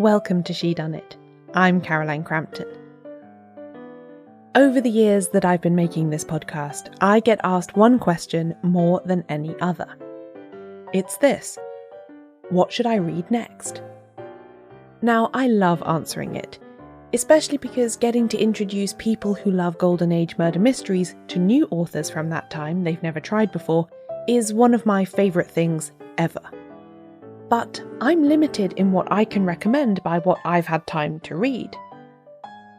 Welcome to Shedunnit. I'm Caroline Crampton. Over the years that I've been making this podcast, I get asked one question more than any other. It's this: what should I read next? Now, I love answering it, especially because getting to introduce people who love Golden Age murder mysteries to new authors from that time they've never tried before is one of my favourite things ever. But I'm limited in what I can recommend by what I've had time to read.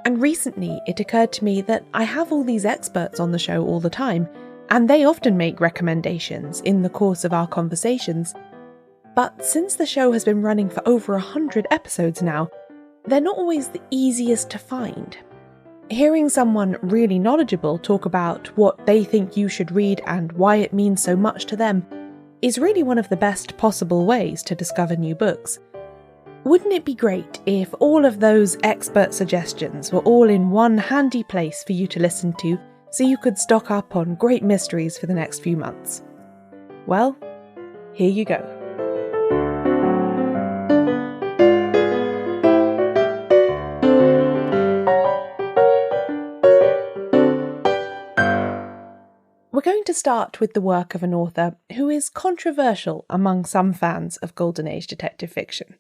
And recently it occurred to me that I have all these experts on the show all the time, and they often make recommendations in the course of our conversations. But since the show has been running for over 100 episodes now, they're not always the easiest to find. Hearing someone really knowledgeable talk about what they think you should read and why it means so much to them is really one of the best possible ways to discover new books. Wouldn't it be great if all of those expert suggestions were all in one handy place for you to listen to so you could stock up on great mysteries for the next few months? Well, here you go. We're going to start with the work of an author who is controversial among some fans of Golden Age detective fiction.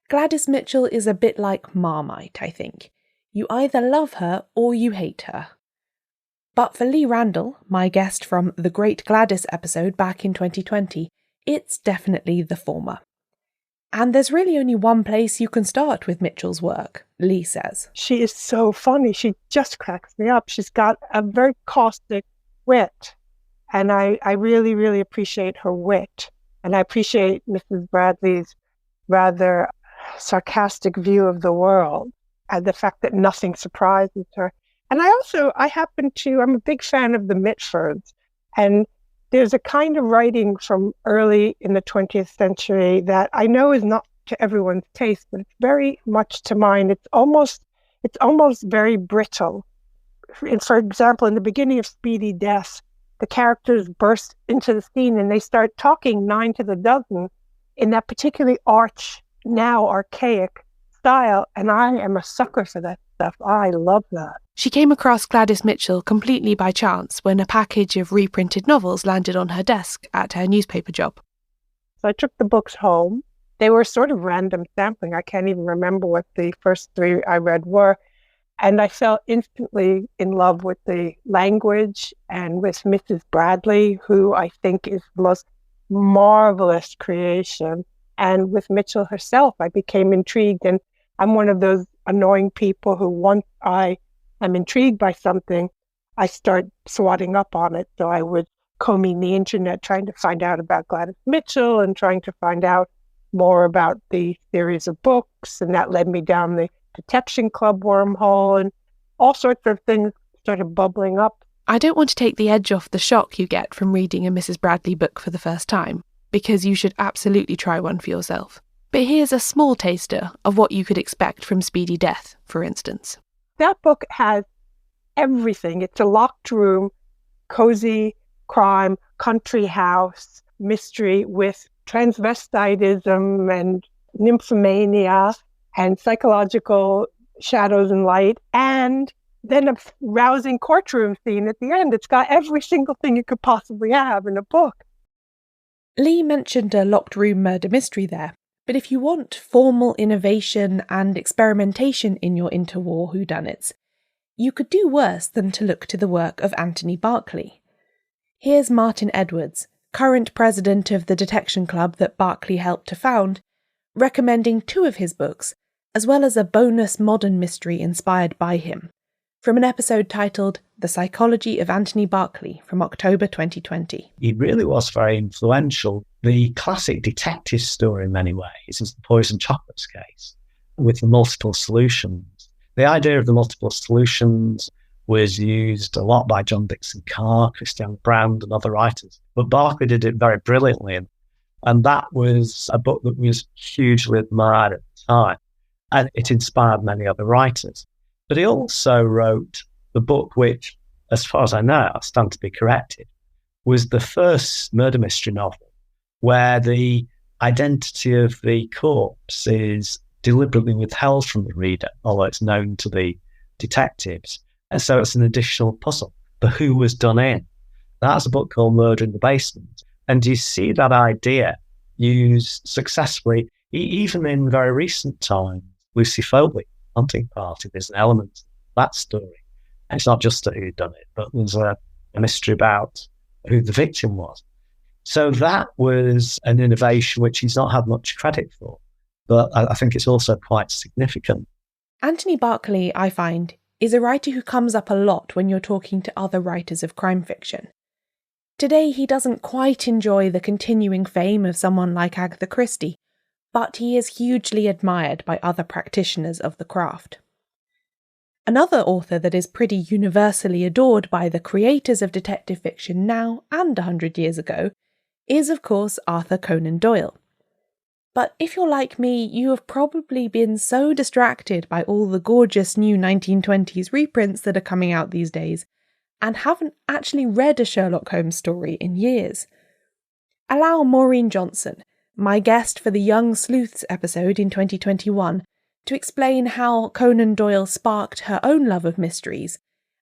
Gladys Mitchell is a bit like Marmite, I think. You either love her or you hate her. But for Lee Randall, my guest from the Great Gladys episode back in 2020, it's definitely the former. And there's really only one place you can start with Mitchell's work, Lee says. She is so funny. She just cracks me up. She's got a very caustic wit, and I really, really appreciate her wit. And I appreciate Mrs. Bradley's rather sarcastic view of the world and the fact that nothing surprises her. And I'm a big fan of the Mitfords, and there's a kind of writing from early in the 20th century that I know is not to everyone's taste, but it's very much to mine. It's almost very brittle. For example, in the beginning of Speedy Death, the characters burst into the scene and they start talking 9 to the dozen in that particularly now archaic style, and I am a sucker for that stuff. I love that. She came across Gladys Mitchell completely by chance when a package of reprinted novels landed on her desk at her newspaper job. So I took the books home. They were sort of random sampling. I can't even remember what the first 3 I read were. And I fell instantly in love with the language and with Mrs. Bradley, who I think is the most marvelous creation. And with Mitchell herself, I became intrigued. And I'm one of those annoying people who, once I am intrigued by something, I start swatting up on it. So I would combing the internet, trying to find out about Gladys Mitchell and trying to find out more about the series of books. And that led me down the Detection Club wormhole, and all sorts of things started bubbling up. I don't want to take the edge off the shock you get from reading a Mrs. Bradley book for the first time, because you should absolutely try one for yourself. But here's a small taster of what you could expect from Speedy Death, for instance. That book has everything. It's a locked room, cozy crime, country house, mystery with transvestitism and nymphomania and psychological shadows and light, and then a rousing courtroom scene at the end. It's got every single thing you could possibly have in a book. Lee mentioned a locked room murder mystery there, but if you want formal innovation and experimentation in your interwar whodunits, you could do worse than to look to the work of Anthony Berkeley. Here's Martin Edwards, current president of the Detection Club that Berkeley helped to found, recommending 2 of his books, as well as a bonus modern mystery inspired by him, from an episode titled The Psychology of Anthony Berkeley from October 2020. He really was very influential. The classic detective story in many ways is the Poison Chocolates case with the multiple solutions. The idea of the multiple solutions was used a lot by John Dixon Carr, Christian Brand and other writers, but Berkeley did it very brilliantly. And that was a book that was hugely admired at the time, and it inspired many other writers. But he also wrote the book which, as far as I know, I stand to be corrected, was the first murder mystery novel where the identity of the corpse is deliberately withheld from the reader, although it's known to the detectives. And so it's an additional puzzle. The who was done in. That's a book called Murder in the Basement. And you see that idea used successfully, even in very recent times. Lucy Foley, Hunting Party, there's an element of that story. And it's not just a whodunit, but there's a mystery about who the victim was. So that was an innovation which he's not had much credit for, but I think it's also quite significant. Anthony Berkeley, I find, is a writer who comes up a lot when you're talking to other writers of crime fiction. Today he doesn't quite enjoy the continuing fame of someone like Agatha Christie, but he is hugely admired by other practitioners of the craft. Another author that is pretty universally adored by the creators of detective fiction now and 100 years ago is, of course, Arthur Conan Doyle. But if you're like me, you have probably been so distracted by all the gorgeous new 1920s reprints that are coming out these days, and haven't actually read a Sherlock Holmes story in years. Allow Maureen Johnson, my guest for the Young Sleuths episode in 2021, to explain how Conan Doyle sparked her own love of mysteries,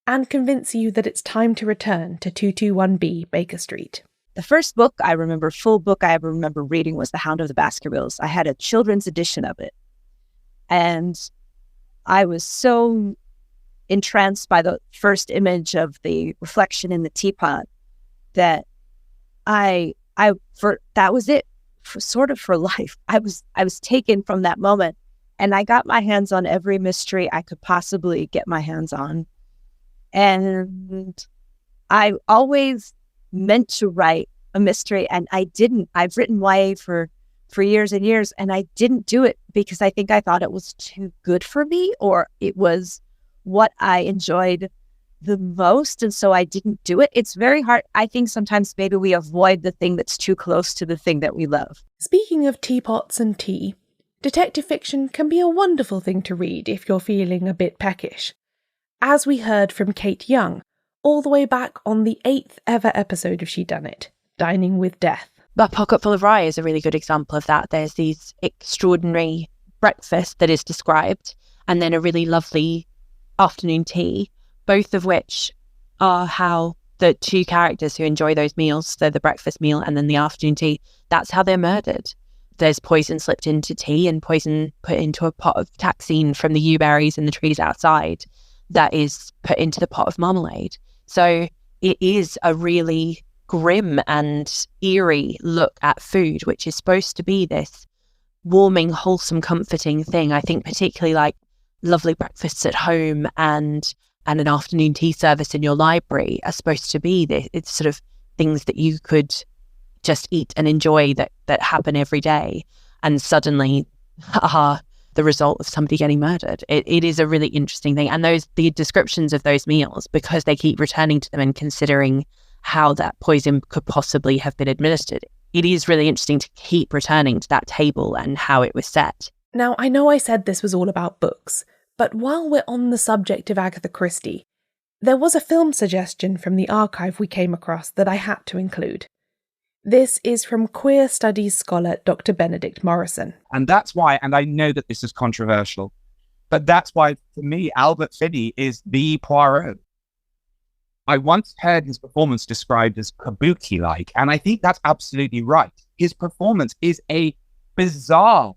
and convince you that it's time to return to 221B Baker Street. The first book I remember, full book I ever remember reading, was The Hound of the Baskervilles. I had a children's edition of it. And I was so entranced by the first image of the reflection in the teapot that that was it, for life. I was taken from that moment. And I got my hands on every mystery I could possibly get my hands on. And I always meant to write a mystery, and I didn't. I've written YA for years and years, and I didn't do it because I think I thought it was too good for me, or it was what I enjoyed the most, and so I didn't do it. It's very hard. I think sometimes maybe we avoid the thing that's too close to the thing that we love. Speaking of teapots and tea, detective fiction can be a wonderful thing to read if you're feeling a bit peckish. As we heard from Kate Young, all the way back on the 8th ever episode of Shedunnit, Dining with Death. A Pocket Full of Rye is a really good example of that. There's these extraordinary breakfast that is described, and then a really lovely afternoon tea, both of which are how the two characters who enjoy those meals, so the breakfast meal and then the afternoon tea, that's how they're murdered. There's poison slipped into tea and poison put into a pot of taxine from the yew berries in the trees outside that is put into the pot of marmalade. So it is a really grim and eerie look at food, which is supposed to be this warming, wholesome, comforting thing. I think particularly like lovely breakfasts at home and an afternoon tea service in your library are supposed to be it's sort of things that you could just eat and enjoy that happen every day, and suddenly are the result of somebody getting murdered. It is a really interesting thing. And the descriptions of those meals, because they keep returning to them and considering how that poison could possibly have been administered, it is really interesting to keep returning to that table and how it was set. Now, I know I said this was all about books, but while we're on the subject of Agatha Christie, there was a film suggestion from the archive we came across that I had to include. This is from queer studies scholar Dr. Benedict Morrison. And that's why, and I know that this is controversial, but that's why, for me, Albert Finney is the Poirot. I once heard his performance described as kabuki-like, and I think that's absolutely right. His performance is a bizarre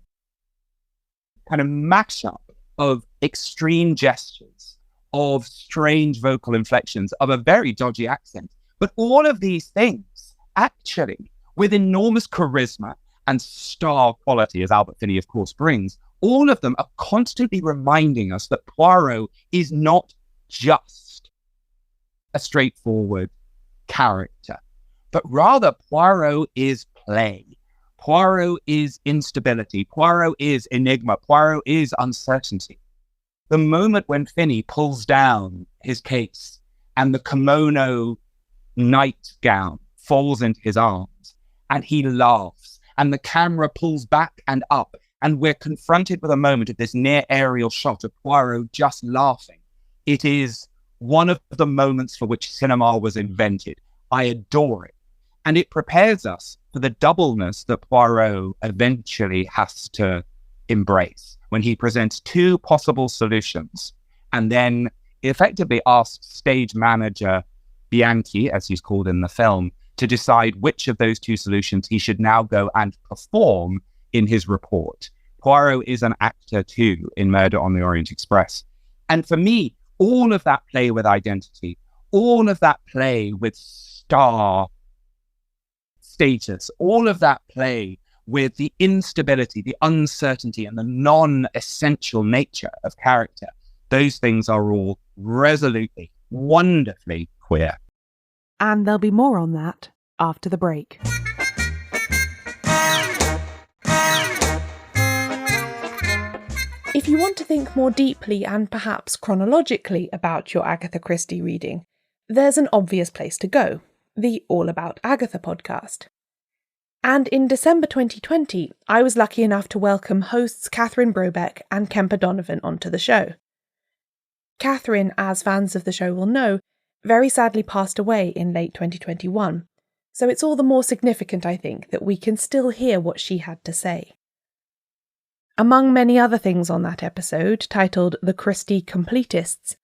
kind of mashup of extreme gestures, of strange vocal inflections, of a very dodgy accent. But all of these things, actually, with enormous charisma and star quality, as Albert Finney, of course, brings, all of them are constantly reminding us that Poirot is not just a straightforward character, but rather Poirot is play. Poirot is instability. Poirot is enigma. Poirot is uncertainty. The moment when Finney pulls down his case and the kimono nightgown falls into his arms and he laughs and the camera pulls back and up and we're confronted with a moment of this near aerial shot of Poirot just laughing. It is one of the moments for which cinema was invented. I adore it. And it prepares us for the doubleness that Poirot eventually has to embrace, when he presents two possible solutions and then effectively asks stage manager Bianchi, as he's called in the film, to decide which of those two solutions he should now go and perform in his report. Poirot is an actor too in Murder on the Orient Express. And for me, all of that play with identity, all of that play with star status, all of that play with the instability, the uncertainty, and the non-essential nature of character, those things are all resolutely, wonderfully queer. And there'll be more on that after the break. If you want to think more deeply and perhaps chronologically about your Agatha Christie reading, there's an obvious place to go, the All About Agatha podcast. And in December 2020, I was lucky enough to welcome hosts Catherine Brobeck and Kemper Donovan onto the show. Catherine, as fans of the show will know, very sadly passed away in late 2021, so it's all the more significant, I think, that we can still hear what she had to say. Among many other things on that episode, titled The Christie Completists,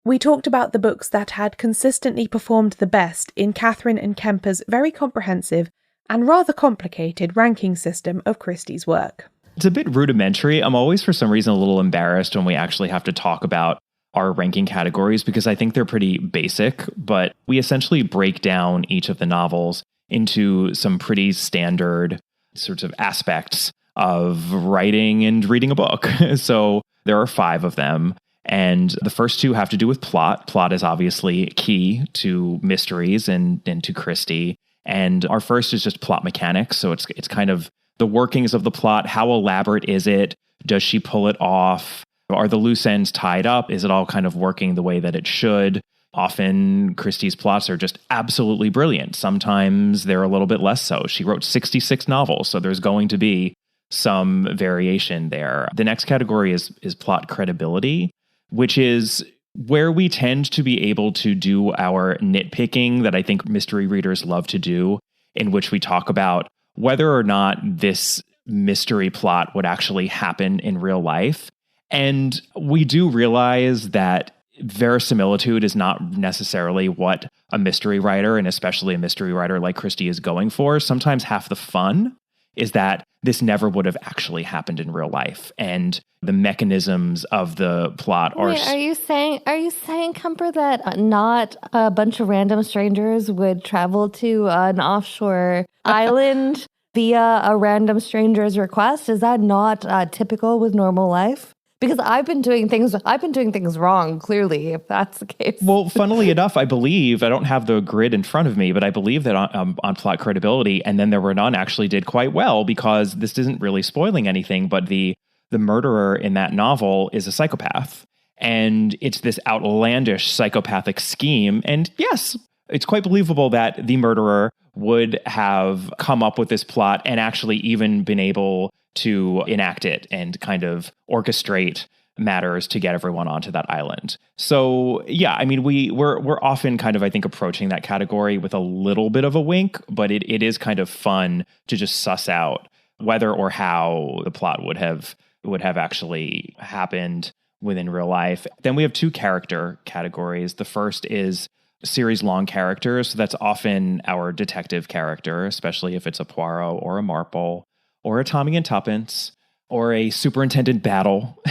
we talked about the books that had consistently performed the best in Catherine and Kemper's very comprehensive and rather complicated ranking system of Christie's work. It's a bit rudimentary. I'm always, for some reason, a little embarrassed when we actually have to talk about our ranking categories because I think they're pretty basic, but we essentially break down each of the novels into some pretty standard sorts of aspects of writing and reading a book. So there are 5 of them. And the first 2 have to do with plot. Plot is obviously key to mysteries and to Christie. And our first is just plot mechanics. So it's kind of the workings of the plot. How elaborate is it? Does she pull it off? Are the loose ends tied up? Is it all kind of working the way that it should? Often Christie's plots are just absolutely brilliant. Sometimes they're a little bit less so. She wrote 66 novels, so there's going to be some variation there. The next category is plot credibility, which is where we tend to be able to do our nitpicking that I think mystery readers love to do, in which we talk about whether or not this mystery plot would actually happen in real life. And we do realize that verisimilitude is not necessarily what a mystery writer, and especially a mystery writer like Christie, is going for. Sometimes half the fun is that this never would have actually happened in real life. And the mechanisms of the plot are... Wait, are you saying, Kemper, that not a bunch of random strangers would travel to an offshore island via a random stranger's request? Is that not typical with normal life? Because I've been doing things wrong, clearly, if that's the case. Well, funnily enough, I believe, I don't have the grid in front of me, but I believe that on plot credibility, And Then There Were None actually did quite well, because this isn't really spoiling anything, but the murderer in that novel is a psychopath. And it's this outlandish psychopathic scheme. And yes, it's quite believable that the murderer would have come up with this plot and actually even been able to enact it and kind of orchestrate matters to get everyone onto that island. So yeah, I mean, we're often kind of, I think, approaching that category with a little bit of a wink, but it is kind of fun to just suss out whether or how the plot would have actually happened within real life. Then we have 2 character categories. The first is series-long characters. So that's often our detective character, especially if it's a Poirot or a Marple, or a Tommy and Tuppence, or a Superintendent Battle,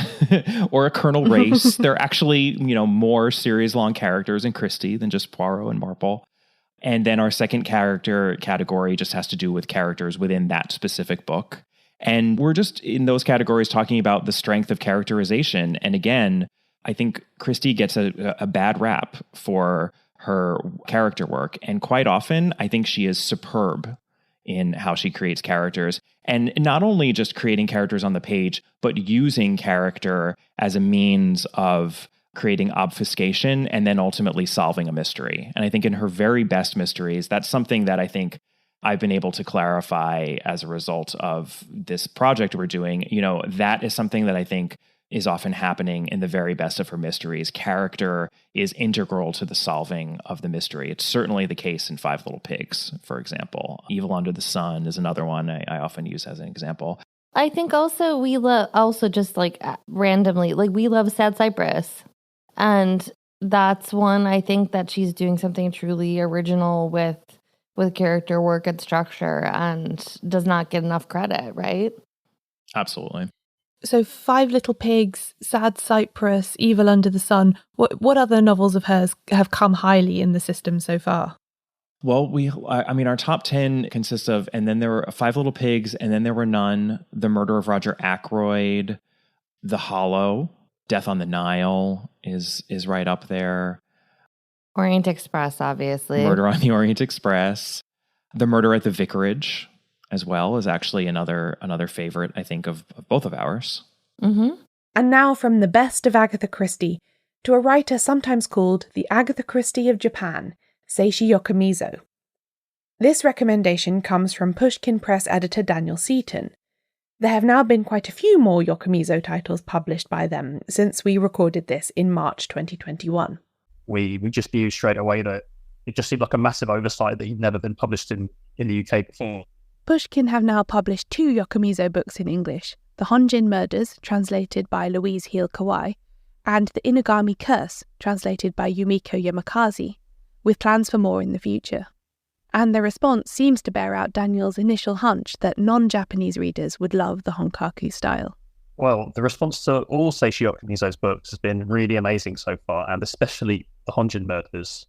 or a Colonel Race. They're actually, more series-long characters in Christie than just Poirot and Marple. And then our second character category just has to do with characters within that specific book. And we're just in those categories talking about the strength of characterization. And again, I think Christie gets a bad rap for her character work. And quite often, I think she is superb in how she creates characters. And not only just creating characters on the page, but using character as a means of creating obfuscation and then ultimately solving a mystery. And I think in her very best mysteries, that's something that I think I've been able to clarify as a result of this project we're doing. That is something that I think is often happening in the very best of her mysteries. Character is integral to the solving of the mystery. It's certainly the case in Five Little Pigs, for example. Evil Under the Sun is another one I often use as an example. I think also we love, also just like randomly, like we love Sad Cypress. And that's one, I think that she's doing something truly original with character work and structure and does not get enough credit, right? Absolutely. So Five Little Pigs, Sad Cypress, Evil Under the Sun. What other novels of hers have come highly in the system so far? Well, our top 10 consists of, and then there were Five Little Pigs, and then there were none, The Murder of Roger Ackroyd, The Hollow, Death on the Nile is right up there. Orient Express, obviously. Murder on the Orient Express. The Murder at the Vicarage as well is actually another favorite, I think, of both of ours. Mm-hmm. And now from the best of Agatha Christie to a writer sometimes called the Agatha Christie of Japan, Seishi Yokomizo. This recommendation comes from Pushkin Press editor Daniel Seaton. There have now been quite a few more Yokomizo titles published by them since we recorded this in March 2021. We just knew straight away that it just seemed like a massive oversight that he'd never been published in the UK before. Pushkin have now published 2 Yokomizo books in English, The Honjin Murders, translated by Louise Heel Kawai, and The Inugami Curse, translated by Yumiko Yamakaze, with plans for more in the future. And the response seems to bear out Daniel's initial hunch that non-Japanese readers would love the Honkaku style. Well, the response to all Seishi Yokomizo's books has been really amazing so far, and especially The Honjin Murders.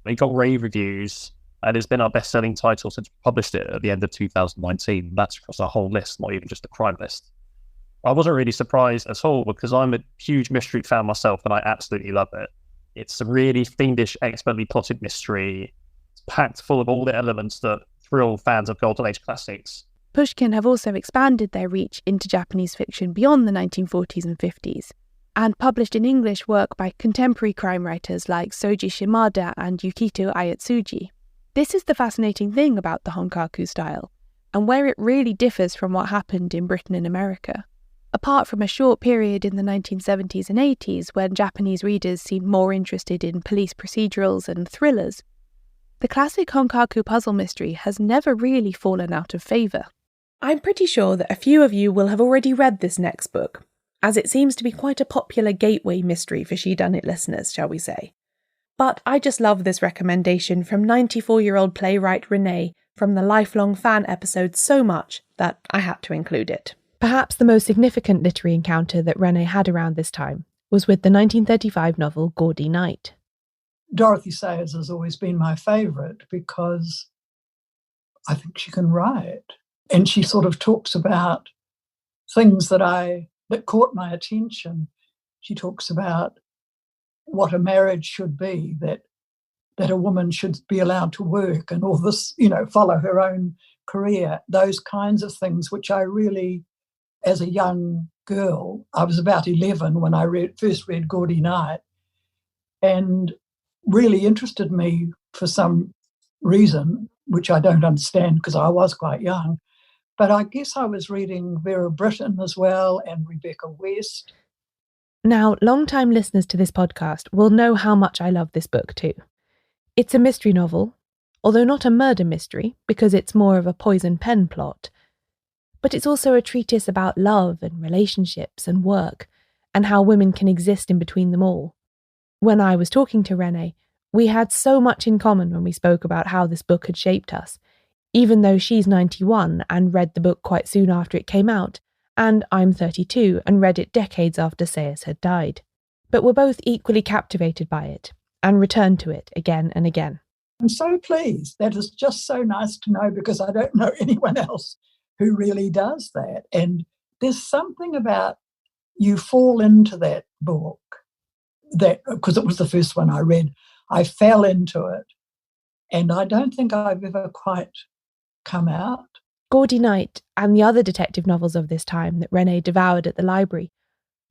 It got rave reviews, and it's been our best-selling title since we published it at the end of 2019. That's across our whole list, not even just the crime list. I wasn't really surprised at all because I'm a huge mystery fan myself, and I absolutely love it. It's a really fiendish, expertly plotted mystery. It's packed full of all the elements that thrill fans of Golden Age classics. Pushkin have also expanded their reach into Japanese fiction beyond the 1940s and 50s, and published in English work by contemporary crime writers like Soji Shimada and Yukito Ayatsuji. This is the fascinating thing about the Honkaku style, and where it really differs from what happened in Britain and America. Apart from a short period in the 1970s and 80s when Japanese readers seemed more interested in police procedurals and thrillers, the classic Honkaku puzzle mystery has never really fallen out of favour. I'm pretty sure that a few of you will have already read this next book, as it seems to be quite a popular gateway mystery for Shedunnit listeners, shall we say. But I just love this recommendation from 94-year-old playwright Renee from the Lifelong Fan episode so much that I had to include it. Perhaps the most significant literary encounter that Renee had around this time was with the 1935 novel Gaudy Night. Dorothy Sayers has always been my favourite because I think she can write. And she sort of talks about things that caught my attention. She talks about what a marriage should be, that a woman should be allowed to work and all this, follow her own career, those kinds of things, which I really, as a young girl, I was about 11 when I first read Gaudy Night, and really interested me for some reason, which I don't understand because I was quite young. But I guess I was reading Vera Brittain as well and Rebecca West. Now, long-time listeners to this podcast will know how much I love this book too. It's a mystery novel, although not a murder mystery because it's more of a poison pen plot. But it's also a treatise about love and relationships and work, and how women can exist in between them all. When I was talking to Renee, we had so much in common when we spoke about how this book had shaped us, even though she's 91 and read the book quite soon after it came out, and I'm 32 and read it decades after Sayers had died. But we're both equally captivated by it, and returned to it again and again. I'm so pleased. That is just so nice to know because I don't know anyone else who really does that. And there's something about you fall into that book, that because it was the first one I read, I fell into it. And I don't think I've ever quite come out. Gaudy Night and the other detective novels of this time that Renee devoured at the library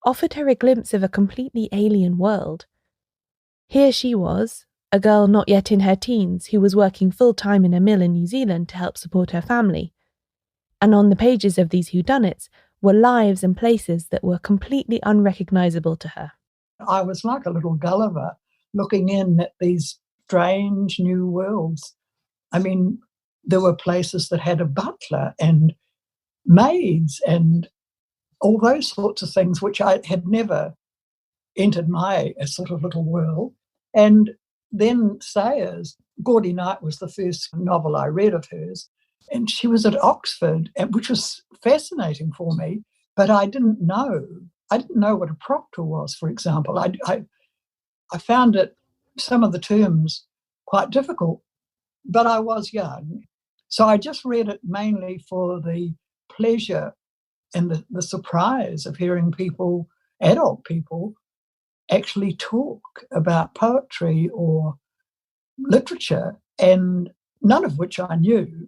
offered her a glimpse of a completely alien world. Here she was, a girl not yet in her teens who was working full-time in a mill in New Zealand to help support her family. And on the pages of these whodunits were lives and places that were completely unrecognisable to her. I was like a little Gulliver looking in at these strange new worlds. I mean, there were places that had a butler and maids and all those sorts of things, which I had never entered my sort of little world. And then Sayers, Gaudy Night was the first novel I read of hers, and she was at Oxford, which was fascinating for me, but I didn't know what a proctor was, for example. I found some of the terms quite difficult, but I was young. So I just read it mainly for the pleasure and the surprise of hearing adult people, actually talk about poetry or literature, and none of which I knew,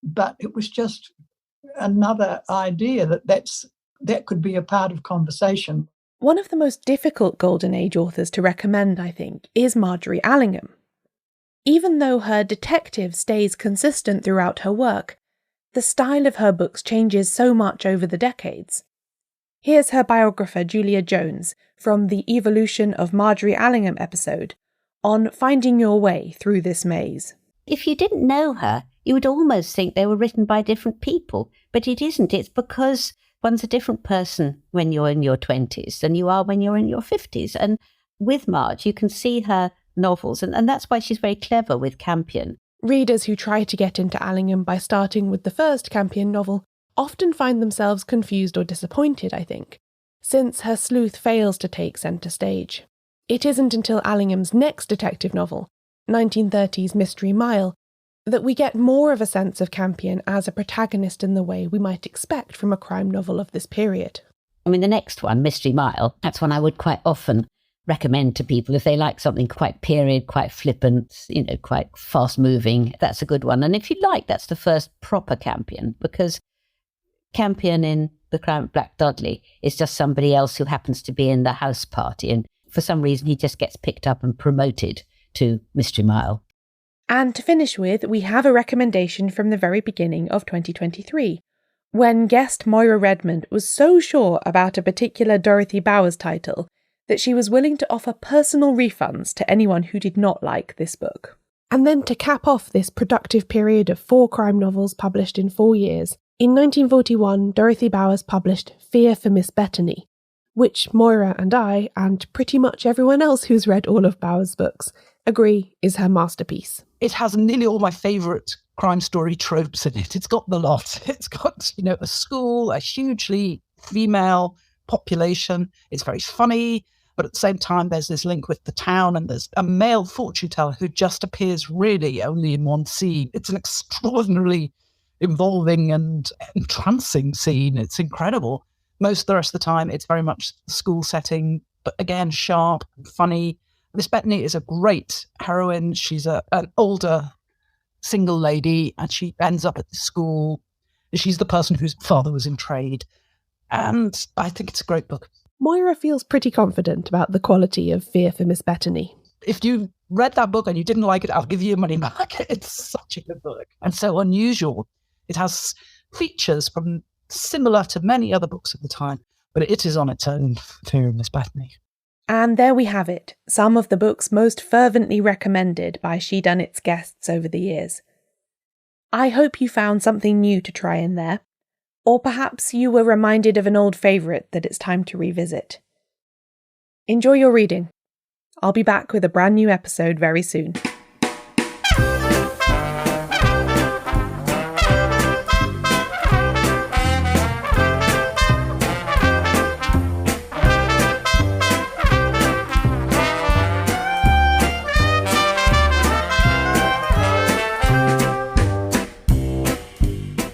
but it was just another idea that could be a part of conversation. One of the most difficult Golden Age authors to recommend, I think, is Marjorie Allingham. Even though her detective stays consistent throughout her work, the style of her books changes so much over the decades. Here's her biographer Julia Jones from the Evolution of Marjorie Allingham episode on finding your way through this maze. If you didn't know her, you would almost think they were written by different people, but it isn't. It's because one's a different person when you're in your 20s than you are when you're in your 50s. And with Marge, you can see her novels, and that's why she's very clever with Campion. Readers who try to get into Allingham by starting with the first Campion novel often find themselves confused or disappointed, I think, since her sleuth fails to take centre stage. It isn't until Allingham's next detective novel, 1930's Mystery Mile, that we get more of a sense of Campion as a protagonist in the way we might expect from a crime novel of this period. I mean, the next one, Mystery Mile, that's one I would quite often recommend to people if they like something quite period, quite flippant, quite fast-moving. That's a good one. And if you like, that's the first proper Campion, because Campion in The Crown of Black Dudley is just somebody else who happens to be in the house party, and for some reason he just gets picked up and promoted to Mystery Mile. And to finish with, we have a recommendation from the very beginning of 2023, when guest Moira Redmond was so sure about a particular Dorothy Bowers title that she was willing to offer personal refunds to anyone who did not like this book. And then to cap off this productive period of 4 crime novels published in 4 years, in 1941, Dorothy Bowers published Fear for Miss Bettany, which Moira and I, and pretty much everyone else who's read all of Bowers' books, agree is her masterpiece. It has nearly all my favourite crime story tropes in it. It's got the lot. It's got, a school, a hugely female population. It's very funny, but at the same time, there's this link with the town, and there's a male fortune teller who just appears really only in one scene. It's an extraordinarily involving and entrancing scene. It's incredible. Most of the rest of the time, it's very much school setting, but again, sharp and funny. Miss Bettany is a great heroine. She's an older single lady, and she ends up at the school. She's the person whose father was in trade. And I think it's a great book. Moira feels pretty confident about the quality of Fear for Miss Bettany. If you read that book and you didn't like it, I'll give you your money back. It's such a good book and so unusual. It has features from similar to many other books of the time, but it is on its own, Fear of Miss Bettany. And there we have it, some of the books most fervently recommended by Shedunnit's guests over the years. I hope you found something new to try in there, or perhaps you were reminded of an old favourite that it's time to revisit. Enjoy your reading. I'll be back with a brand new episode very soon.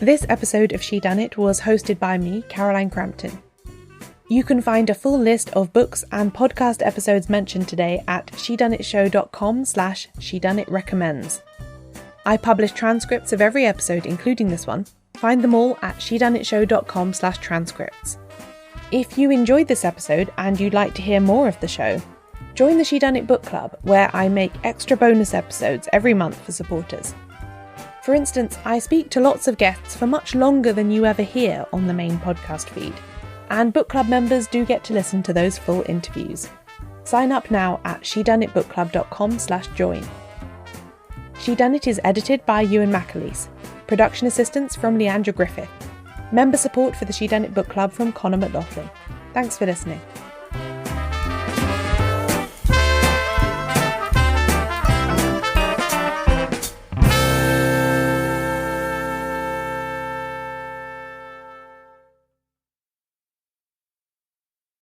This episode of Shedunnit was hosted by me, Caroline Crampton. You can find a full list of books and podcast episodes mentioned today at shedunnitshow.com/Shedunnit Recommends. I publish transcripts of every episode, including this one. Find them all at shedunnitshow.com/transcripts. If you enjoyed this episode and you'd like to hear more of the show, join the Shedunnit Book Club, where I make extra bonus episodes every month for supporters. For instance, I speak to lots of guests for much longer than you ever hear on the main podcast feed, and book club members do get to listen to those full interviews. Sign up now at shedunnitbookclub.com/join. Shedunnit is edited by Euan MacAleece, production assistance from Leandra Griffith. Member support for the Shedunnit Book Club from Connor McLoughlin. Thanks for listening.